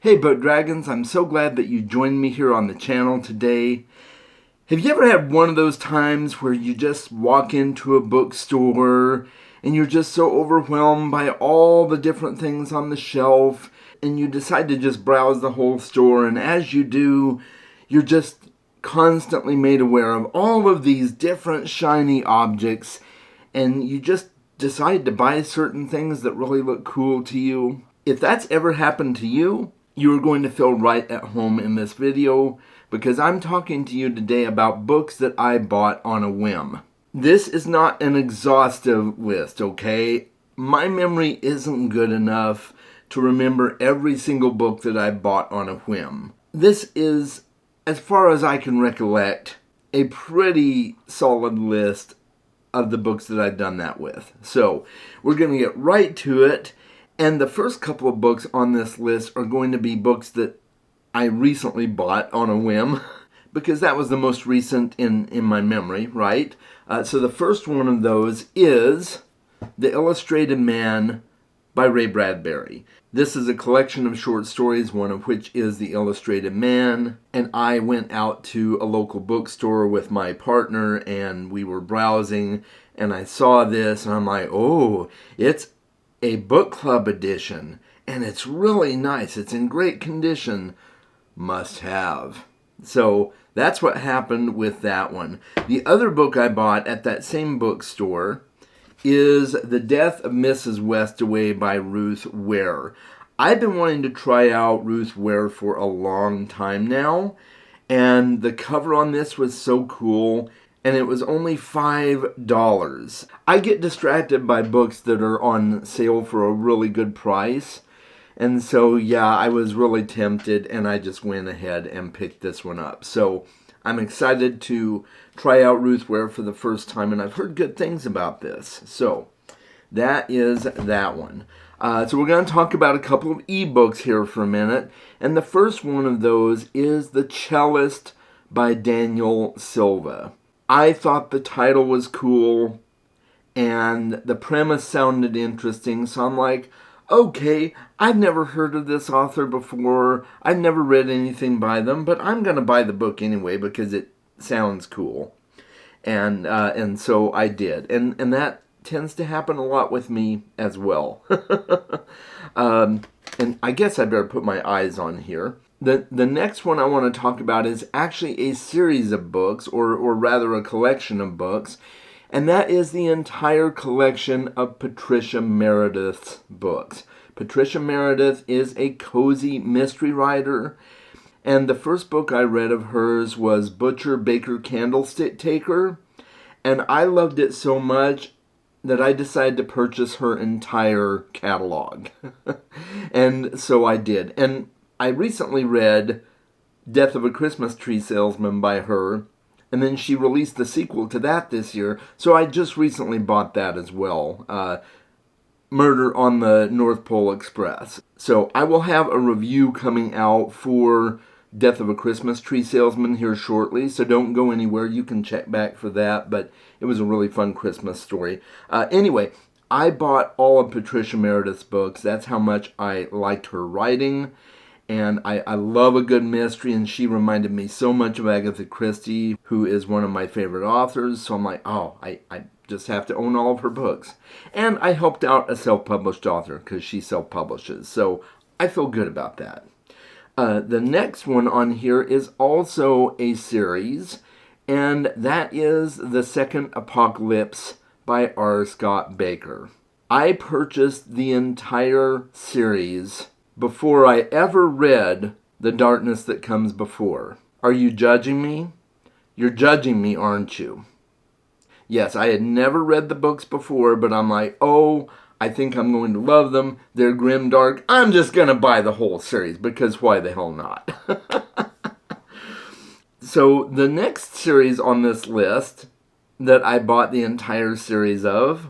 Hey Boat Dragons, I'm so glad that you joined me here on the channel today. Have you ever had one of those times where you just walk into a bookstore and you're just so overwhelmed by all the different things on the shelf and you decide to just browse the whole store, and as you do, you're just constantly made aware of all of these different shiny objects and you just decide to buy certain things that really look cool to you? If that's ever happened to you, you are going to feel right at home in this video because I'm talking to you today about books that I bought on a whim. This is not an exhaustive list, okay? My memory isn't good enough to remember every single book that I bought on a whim. This is, as far as I can recollect, a pretty solid list of the books that I've done that with. So we're going to get right to it. And the first couple of books on this list are going to be books that I recently bought on a whim because that was the most recent in my memory, right? So the first one of those is The Illustrated Man by Ray Bradbury. This is a collection of short stories, one of which is The Illustrated Man. And I went out to a local bookstore with my partner and we were browsing and I saw this and I'm like, oh, it's a book club edition, and it's really nice. It's in great condition. Must have. So that's what happened with that one. The other book I bought at that same bookstore is The Death of Mrs. Westaway by Ruth Ware. I've been wanting to try out Ruth Ware for a long time now, and the cover on this was so cool. And it was only $5. I get distracted by books that are on sale for a really good price. And so, yeah, I was really tempted and I just went ahead and picked this one up. So I'm excited to try out Ruth Ware for the first time, and I've heard good things about this. So that is that one. So we're going to talk about a couple of ebooks here for a minute. And the first one of those is The Cellist by Daniel Silva. I thought the title was cool and the premise sounded interesting, so I'm like, okay, I've never heard of this author before. I've never read anything by them, but I'm going to buy the book anyway because it sounds cool. And so I did. And that tends to happen a lot with me as well. And I guess I better put my eyes on here. The next one I want to talk about is actually a series of books, or rather a collection of books, and that is the entire collection of Patricia Meredith's books. Patricia Meredith is a cozy mystery writer, and the first book I read of hers was Butcher, Baker, Candlestick Taker, and I loved it so much that I decided to purchase her entire catalog. And so I did. And I recently read Death of a Christmas Tree Salesman by her, and then she released the sequel to that this year, so I just recently bought that as well, Murder on the North Pole Express. So I will have a review coming out for Death of a Christmas Tree Salesman here shortly, so don't go anywhere. You can check back for that, but it was a really fun Christmas story. Anyway, I bought all of Patricia Meredith's books. That's how much I liked her writing. And I love a good mystery, and she reminded me so much of Agatha Christie, who is one of my favorite authors. So I'm like, oh, I just have to own all of her books. And I helped out a self-published author because she self-publishes. So I feel good about that. The next one on here is also a series, and that is The Second Apocalypse by R. Scott Baker. I purchased the entire series before I ever read The Darkness That Comes Before. Are you judging me? You're judging me, aren't you? Yes, I had never read the books before, but I'm like, oh, I think I'm going to love them. They're grimdark. I'm just going to buy the whole series because why the hell not? So the next series on this list that I bought the entire series of,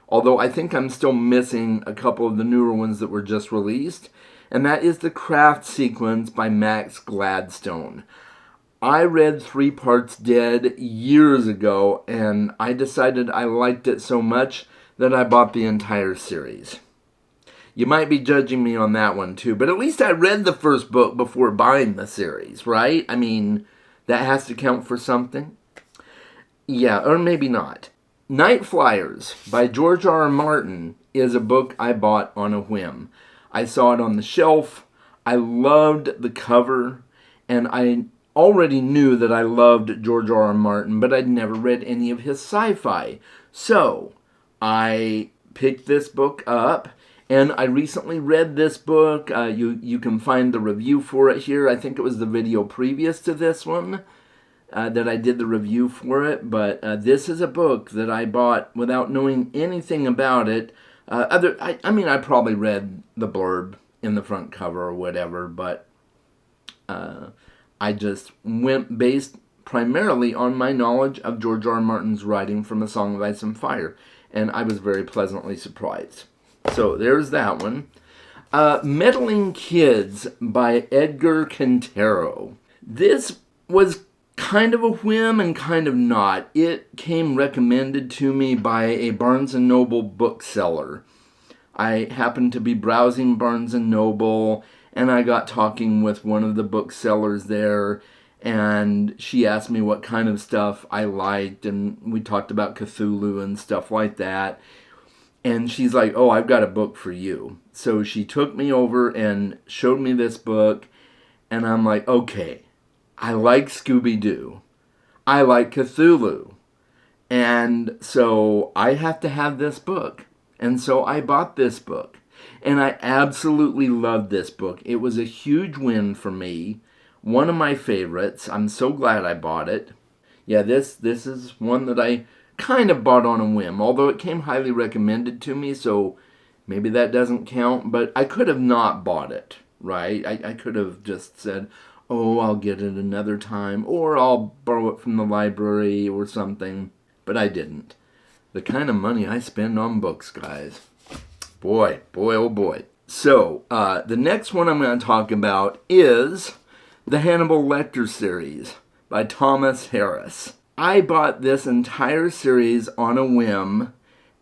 although I think I'm still missing a couple of the newer ones that were just released, and that is The Craft Sequence by Max Gladstone. I read 3 Parts Dead years ago, and I decided I liked it so much that I bought the entire series. you might be judging me on that one too. But at least I read the first book before buying the series, right? I mean, that has to count for something. Yeah, or maybe not. Night Flyers by George R. R. Martin is a book I bought on a whim. I saw it on the shelf. I loved the cover, and I already knew that I loved George R. R. Martin, but I'd never read any of his sci-fi. So I picked this book up, and I recently read this book. You can find the review for it here. I think it was the video previous to this one that I did the review for it. But this is a book that I bought without knowing anything about it. I probably read the blurb in the front cover or whatever, but I just went based primarily on my knowledge of George R. R. Martin's writing from A Song of Ice and Fire, and I was very pleasantly surprised. So there's that one. Meddling Kids by Edgar Quintero. This was kind of a whim and kind of not. It came recommended to me by a Barnes & Noble bookseller. I happened to be browsing Barnes & Noble, and I got talking with one of the booksellers there, and she asked me what kind of stuff I liked, and we talked about Cthulhu and stuff like that. And she's like, oh, I've got a book for you. So she took me over and showed me this book, and I'm like, okay, I like Scooby-Doo. I like Cthulhu. And so I have to have this book. And so I bought this book. And I absolutely loved this book. It was a huge win for me. One of my favorites. I'm so glad I bought it. Yeah, this is one that I kind of bought on a whim, although it came highly recommended to me, so maybe that doesn't count. But I could have not bought it, right? I could have just said, oh, I'll get it another time, or I'll borrow it from the library or something. But I didn't. The kind of money I spend on books, guys. Boy, oh boy. So, the next one I'm going to talk about is the Hannibal Lecter series by Thomas Harris. I bought this entire series on a whim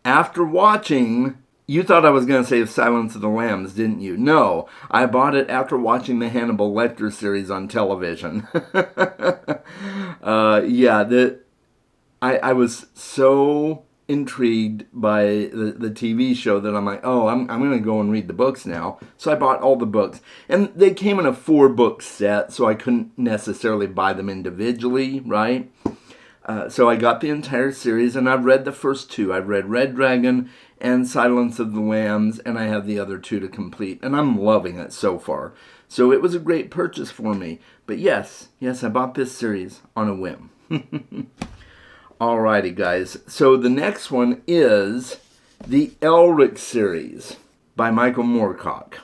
after watching... You thought I was going to say Silence of the Lambs, didn't you? No, I bought it after watching the Hannibal Lecter series on television. I was so intrigued by the TV show that I'm like, oh, I'm going to go and read the books now. So I bought all the books. And they came in a 4-book set, so I couldn't necessarily buy them individually, right? So I got the entire series, and I've read the first 2. I've read Red Dragon and Silence of the Lambs, and I have the other 2 to complete, and I'm loving it so far. So it was a great purchase for me. But yes, I bought this series on a whim. Alrighty, guys. So the next one is the Elric series by Michael Moorcock.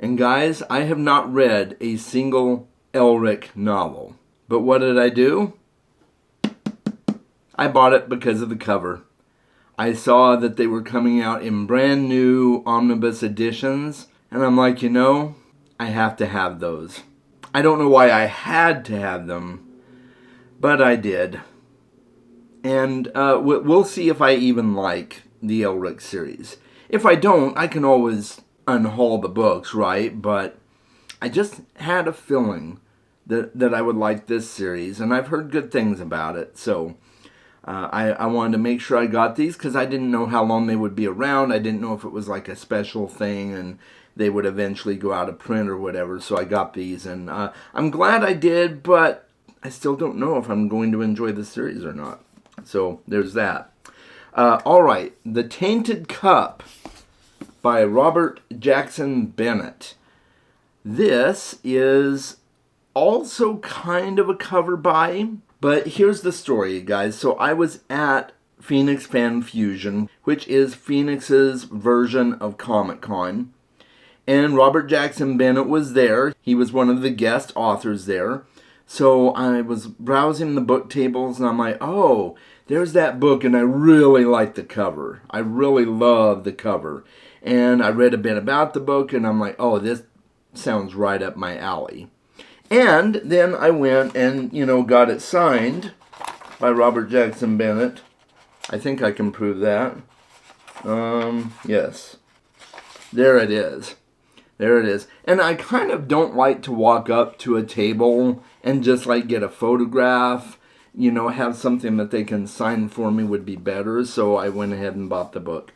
And guys, I have not read a single Elric novel. But what did I do? I bought it because of the cover. I saw that they were coming out in brand new omnibus editions, and I'm like, I have to have those. I don't know why I had to have them, but I did. And we'll see if I even like the Elric series. If I don't, I can always unhaul the books, right? But I just had a feeling that I would like this series, and I've heard good things about it, so... I wanted to make sure I got these because I didn't know how long they would be around. I didn't know if it was like a special thing and they would eventually go out of print or whatever. So I got these, and I'm glad I did, but I still don't know if I'm going to enjoy the series or not. So there's that. All right, The Tainted Cup by Robert Jackson Bennett. This is also kind of a cover buy. But here's the story, guys. So I was at Phoenix Fan Fusion, which is Phoenix's version of Comic-Con. And Robert Jackson Bennett was there. He was one of the guest authors there. So I was browsing the book tables, and I'm like, oh, there's that book, and I really like the cover. I really love the cover. And I read a bit about the book, and I'm like, oh, this sounds right up my alley. And then I went and, got it signed by Robert Jackson Bennett. I think I can prove that. Yes. There it is. There it is. And I kind of don't like to walk up to a table and just like get a photograph. Have something that they can sign for me would be better. So I went ahead and bought the book.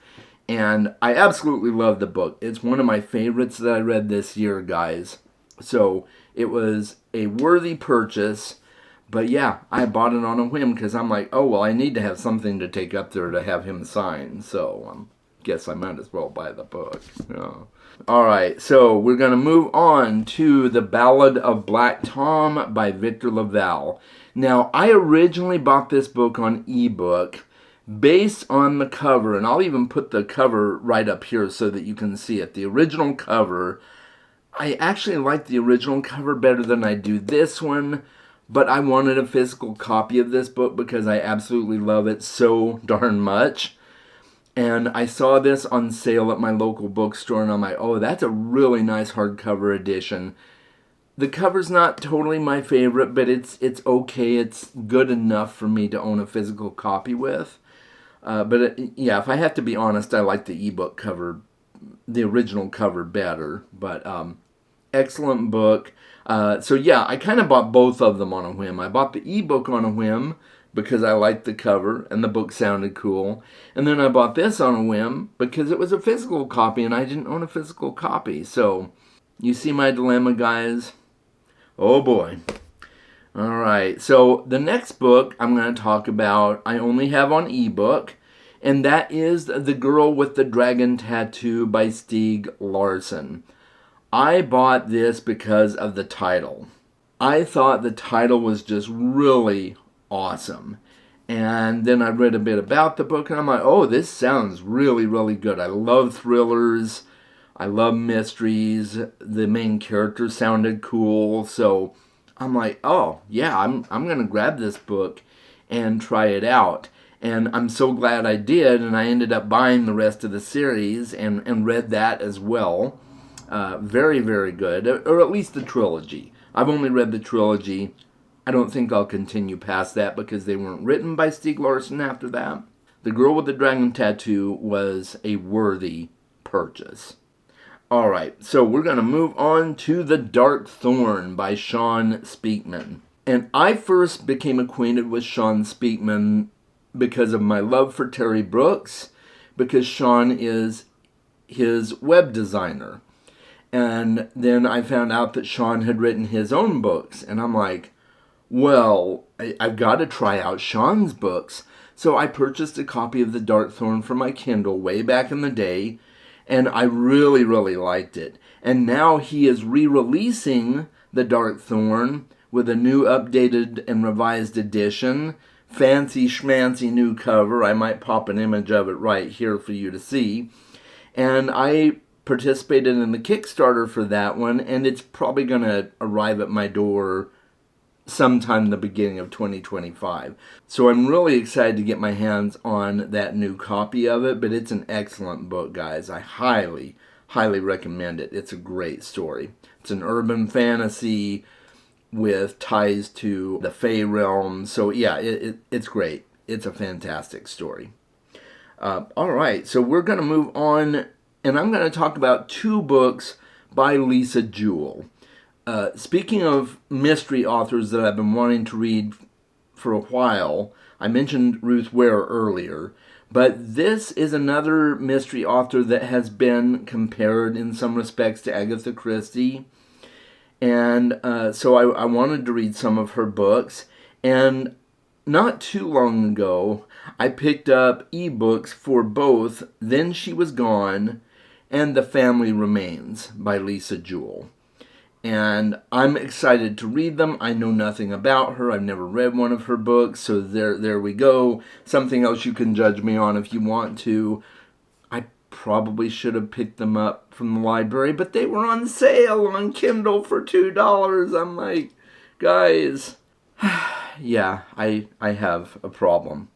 And I absolutely love the book. It's one of my favorites that I read this year, guys. So it was a worthy purchase. But yeah, I bought it on a whim because I'm like, oh, well, I need to have something to take up there to have him sign. So guess I might as well buy the book. All right, so we're going to move on to The Ballad of Black Tom by Victor LaValle. Now, I originally bought this book on ebook based on the cover, and I'll even put the cover right up here so that you can see it. The original cover, I actually like the original cover better than I do this one, but I wanted a physical copy of this book because I absolutely love it so darn much. And I saw this on sale at my local bookstore, and I'm like, oh, that's a really nice hardcover edition. The cover's not totally my favorite, but it's okay. It's good enough for me to own a physical copy with. Yeah, if I have to be honest, I like the ebook cover, the original cover better. But excellent book. So yeah, I kind of bought both of them on a whim. I bought the ebook on a whim because I liked the cover and the book sounded cool. And then I bought this on a whim because it was a physical copy and I didn't own a physical copy. So you see my dilemma, guys? Oh boy. All right, so the next book I'm going to talk about I only have on ebook, and that is The Girl with the Dragon Tattoo by Stieg Larsson. I bought this because of the title. I thought the title was just really awesome. And then I read a bit about the book and I'm like, oh, this sounds really, really good. I love thrillers. I love mysteries. The main character sounded cool. So I'm like, oh, yeah, I'm going to grab this book and try it out. And I'm so glad I did. And I ended up buying the rest of the series and read that as well. Very, very good. Or at least the trilogy. I've only read the trilogy. I don't think I'll continue past that because they weren't written by Stieg Larsson after that. The Girl with the Dragon Tattoo was a worthy purchase. All right, so we're going to move on to The Dark Thorn by Sean Speakman. And I first became acquainted with Sean Speakman because of my love for Terry Brooks, because Sean is his web designer. And then I found out that Sean had written his own books, and I'm like, well, I've got to try out Sean's books. So I purchased a copy of The Dark Thorn for my Kindle way back in the day, and I really, really liked it. And now he is re-releasing The Dark Thorn with a new updated and revised edition. Fancy schmancy new cover. I might pop an image of it right here for you to see. And I participated in the Kickstarter for that one, and it's probably going to arrive at my door sometime in the beginning of 2025. So I'm really excited to get my hands on that new copy of it, but it's an excellent book, guys. I highly, highly recommend it. It's a great story. It's an urban fantasy with ties to the Fey realm. So yeah, it's great. It's a fantastic story. All right, so we're going to move on, and I'm going to talk about two books by Lisa Jewell. Speaking of mystery authors that I've been wanting to read for a while, I mentioned Ruth Ware earlier, but this is another mystery author that has been compared in some respects to Agatha Christie. And so I wanted to read some of her books. And not too long ago, I picked up ebooks for both Then She Was Gone and The Family Remains by Lisa Jewell. And I'm excited to read them. I know nothing about her. I've never read one of her books. So there we go. Something else you can judge me on if you want to. I probably should have picked them up from the library, but they were on sale on Kindle for $2. I'm like, guys, yeah, I have a problem.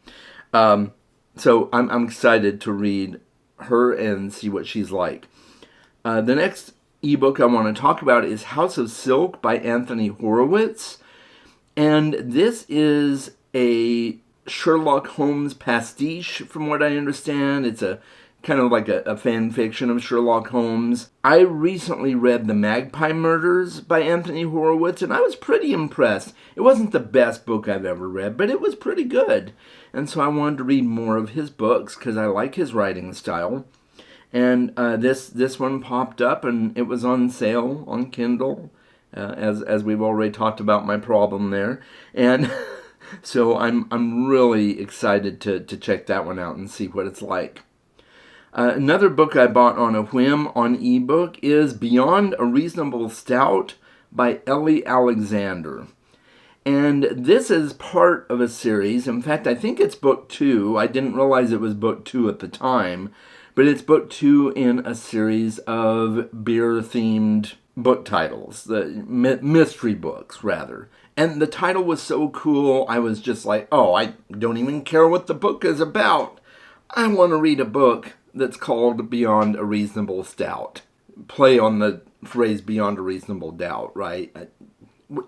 So I'm excited to read her and see what she's like. The next ebook I want to talk about is House of Silk by Anthony Horowitz. And this is a Sherlock Holmes pastiche, from what I understand. It's a kind of like a fan fiction of Sherlock Holmes. I recently read The Magpie Murders by Anthony Horowitz, and I was pretty impressed. It wasn't the best book I've ever read, but it was pretty good. And so I wanted to read more of his books because I like his writing style. And this one popped up, and it was on sale on Kindle, as we've already talked about my problem there. And so I'm really excited to check that one out and see what it's like. Another book I bought on a whim on ebook is Beyond a Reasonable Doubt by Ellie Alexander. And this is part of a series. In fact, I think it's book 2. I didn't realize it was book 2 at the time. But it's book 2 in a series of beer-themed book titles. The mystery books, rather. And the title was so cool, I was just like, oh, I don't even care what the book is about. I want to read a book that's called Beyond a Reasonable Doubt. Play on the phrase Beyond a Reasonable Doubt, right?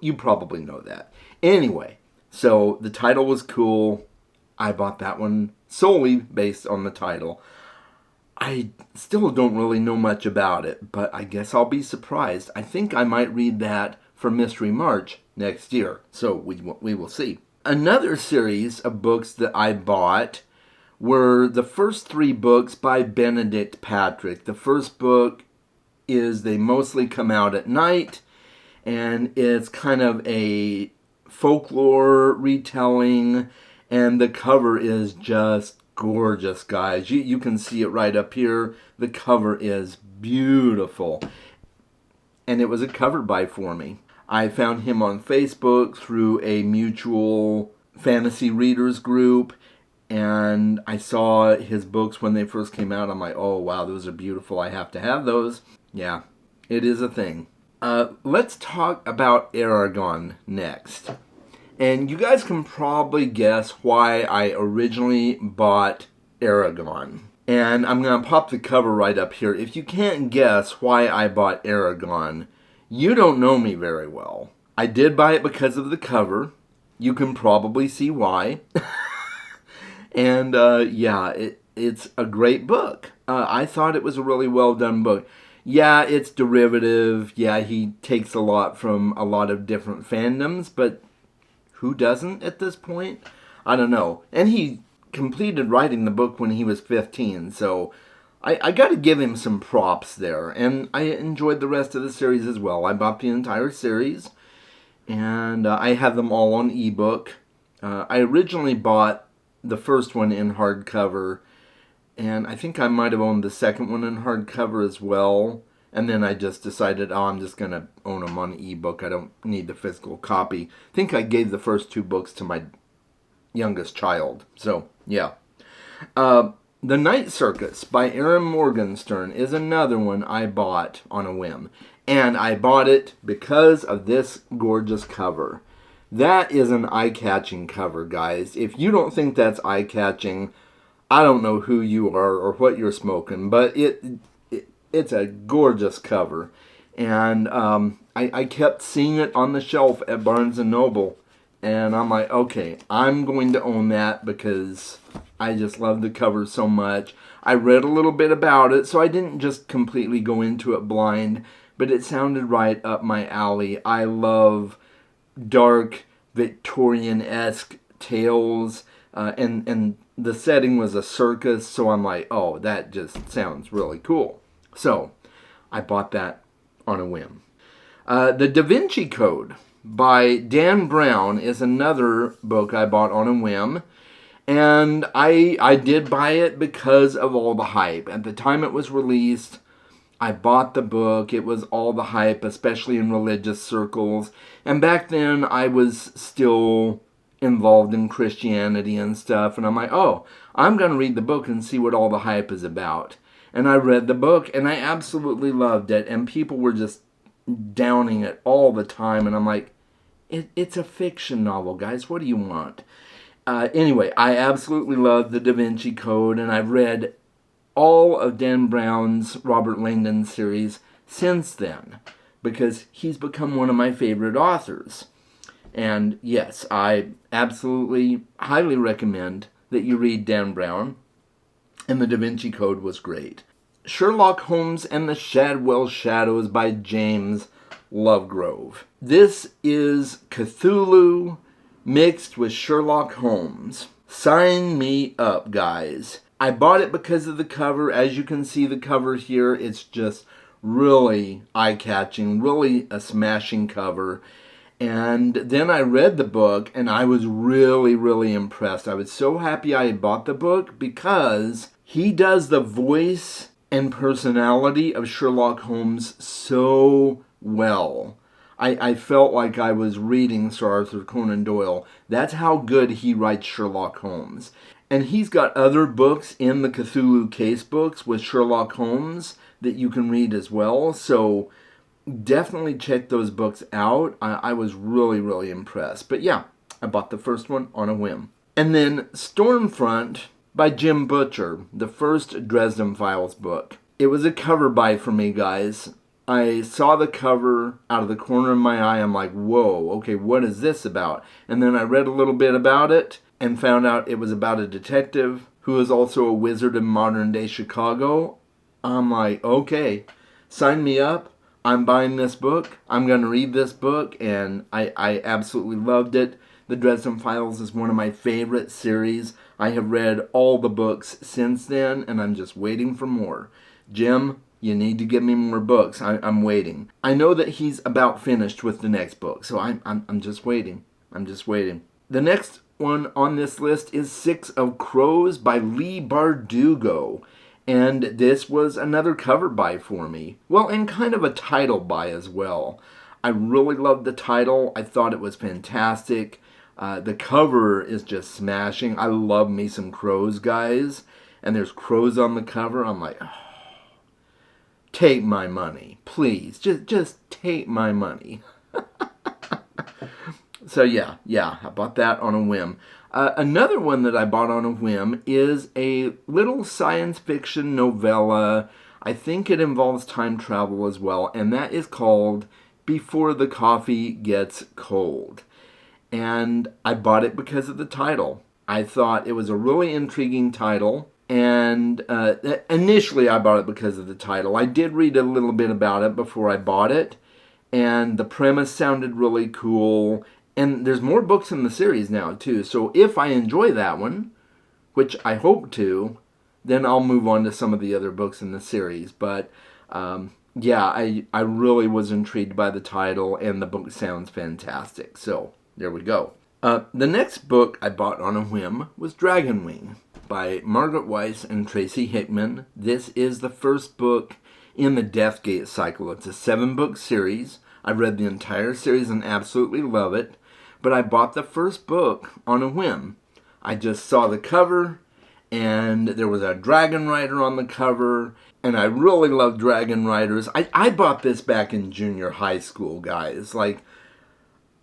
You probably know that. Anyway, so the title was cool. I bought that one solely based on the title. I still don't really know much about it, but I guess I'll be surprised. I think I might read that for Mystery March next year, so we will see. Another series of books that I bought were the first 3 books by Benedict Patrick. The first book is They Mostly Come Out at Night, and it's kind of a folklore retelling, and the cover is just gorgeous, guys. You can see it right up here. The cover is beautiful. And it was a cover buy for me. I found him on Facebook through a mutual fantasy readers group, and I saw his books when they first came out. I'm like, oh wow, those are beautiful. I have to have those. Yeah, it is a thing. Let's talk about Aragon next. And you guys can probably guess why I originally bought Aragon. And I'm going to pop the cover right up here. If you can't guess why I bought Aragon, you don't know me very well. I did buy it because of the cover. You can probably see why. And yeah, it's a great book. I thought it was a really well done book. Yeah, it's derivative. Yeah, he takes a lot from a lot of different fandoms, but who doesn't at this point? I don't know. And he completed writing the book when he was 15, so I got to give him some props there. And I enjoyed the rest of the series as well. I bought the entire series, and I have them all on ebook. I originally bought the first one in hardcover, and I think I might have owned the second one in hardcover as well. And then I just decided, oh, I'm just going to own them on ebook. I don't need the physical copy. I think I gave the first 2 books to my youngest child. So, yeah. The Night Circus by Erin Morgenstern is another one I bought on a whim. And I bought it because of this gorgeous cover. That is an eye-catching cover, guys. If you don't think that's eye-catching, I don't know who you are or what you're smoking, but it's a gorgeous cover. And I kept seeing it on the shelf at Barnes & Noble. And I'm like, okay, I'm going to own that because I just love the cover so much. I read a little bit about it, so I didn't just completely go into it blind, but it sounded right up my alley. I love dark, Victorian-esque tales, and the setting was a circus, so I'm like, oh, that just sounds really cool. So, I bought that on a whim. The Da Vinci Code by Dan Brown is another book I bought on a whim. And I did buy it because of all the hype. At the time it was released, I bought the book. It was all the hype, especially in religious circles. And back then, I was still involved in Christianity and stuff. And I'm like, oh, I'm going to read the book and see what all the hype is about. And I read the book, and I absolutely loved it. And people were just downing it all the time. And I'm like, it's a fiction novel, guys. What do you want? Anyway, I absolutely love the Da Vinci Code, and I've read all of Dan Brown's Robert Langdon series since then, because he's become one of my favorite authors. And yes, I absolutely highly recommend that you read Dan Brown. and the Da Vinci Code was great. Sherlock Holmes and the Shadwell Shadows by James Lovegrove. This is Cthulhu mixed with Sherlock Holmes. Sign me up, guys. I bought it because of the cover. As you can see, the cover here, it's just really eye-catching, really a smashing cover. And then I read the book, and I was really, really impressed. I was so happy I had bought the book because he does the voice and personality of Sherlock Holmes so well. I felt like I was reading Sir Arthur Conan Doyle. That's how good he writes Sherlock Holmes. And he's got other books in the Cthulhu case books with Sherlock Holmes that you can read as well. So definitely check those books out. I was really, really impressed. But yeah, I bought the first one on a whim. And then Stormfront by Jim Butcher, the first Dresden Files book. It was a cover buy for me, guys. I saw the cover out of the corner of my eye. I'm like, whoa, okay, what is this about? And then I read a little bit about it and found out it was about a detective who is also a wizard in modern day Chicago. I'm like, okay, sign me up. I'm buying this book. I'm going to read this book, and I absolutely loved it. The Dresden Files is one of my favorite series. I have read all the books since then, and I'm just waiting for more. Jim, you need to give me more books. I'm waiting. I know that he's about finished with the next book, so I'm just waiting. I'm just waiting. The next one on this list is Six of Crows by Lee Bardugo. And this was another cover buy for me. Well, and kind of a title buy as well. I really loved the title. I thought it was fantastic. The cover is just smashing. I love me some crows, guys. And there's crows on the cover. I'm like, oh, take my money, please. Just take my money. So yeah, I bought that on a whim. Another one that I bought on a whim is a little science fiction novella. I think it involves time travel as well, and that is called Before the Coffee Gets Cold. And I bought it because of the title. I thought it was a really intriguing title, and initially I bought it because of the title. I did read a little bit about it before I bought it, and the premise sounded really cool. And there's more books in the series now, too. So if I enjoy that one, which I hope to, then I'll move on to some of the other books in the series. But, yeah, I really was intrigued by the title, and the book sounds fantastic. So, there we go. The next book I bought on a whim was Dragonwing by Margaret Weiss and Tracy Hickman. This is the first book in the Deathgate cycle. It's a 7-book series. I read the entire series and absolutely love it. But I bought the first book on a whim. I just saw the cover, and there was a dragon rider on the cover, and I really love dragon riders. I bought this back in junior high school, guys. Like,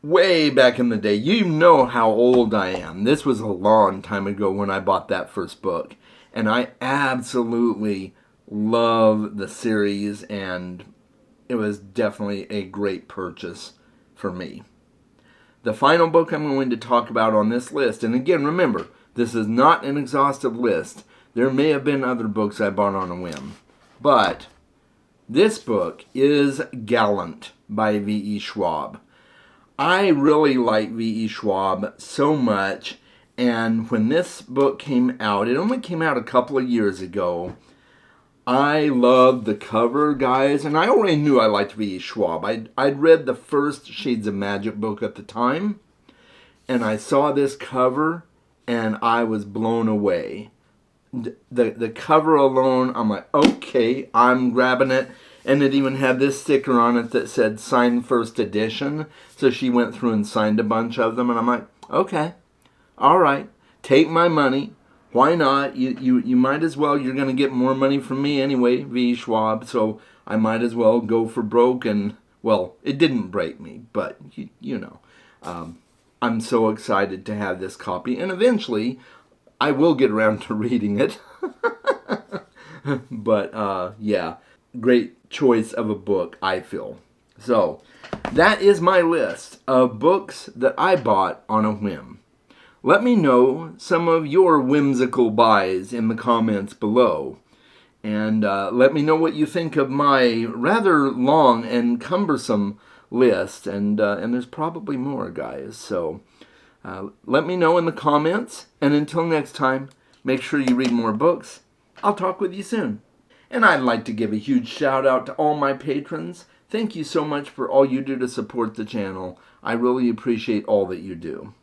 way back in the day. You know how old I am. This was a long time ago when I bought that first book. And I absolutely love the series, and it was definitely a great purchase for me. The final book I'm going to talk about on this list, and again, remember, this is not an exhaustive list. There may have been other books I bought on a whim. But this book is Gallant by V.E. Schwab. I really like V.E. Schwab so much, and when this book came out, it only came out a couple of years ago. I loved the cover, guys, and I already knew I liked V.E. Schwab. I'd read the first Shades of Magic book at the time, and I saw this cover, and I was blown away. The cover alone, I'm like, okay, I'm grabbing it. And it even had this sticker on it that said signed first edition. So she went through and signed a bunch of them, and I'm like, okay, all right, take my money. Why not? You might as well. You're going to get more money from me anyway, V. Schwab. So I might as well go for broke. And, well, it didn't break me. But, you know, I'm so excited to have this copy. And eventually, I will get around to reading it. But, yeah, great choice of a book, I feel. So, that is my list of books that I bought on a whim. Let me know some of your whimsical buys in the comments below. And let me know what you think of my rather long and cumbersome list. And there's probably more, guys. So let me know in the comments. And until next time, make sure you read more books. I'll talk with you soon. And I'd like to give a huge shout out to all my patrons. Thank you so much for all you do to support the channel. I really appreciate all that you do.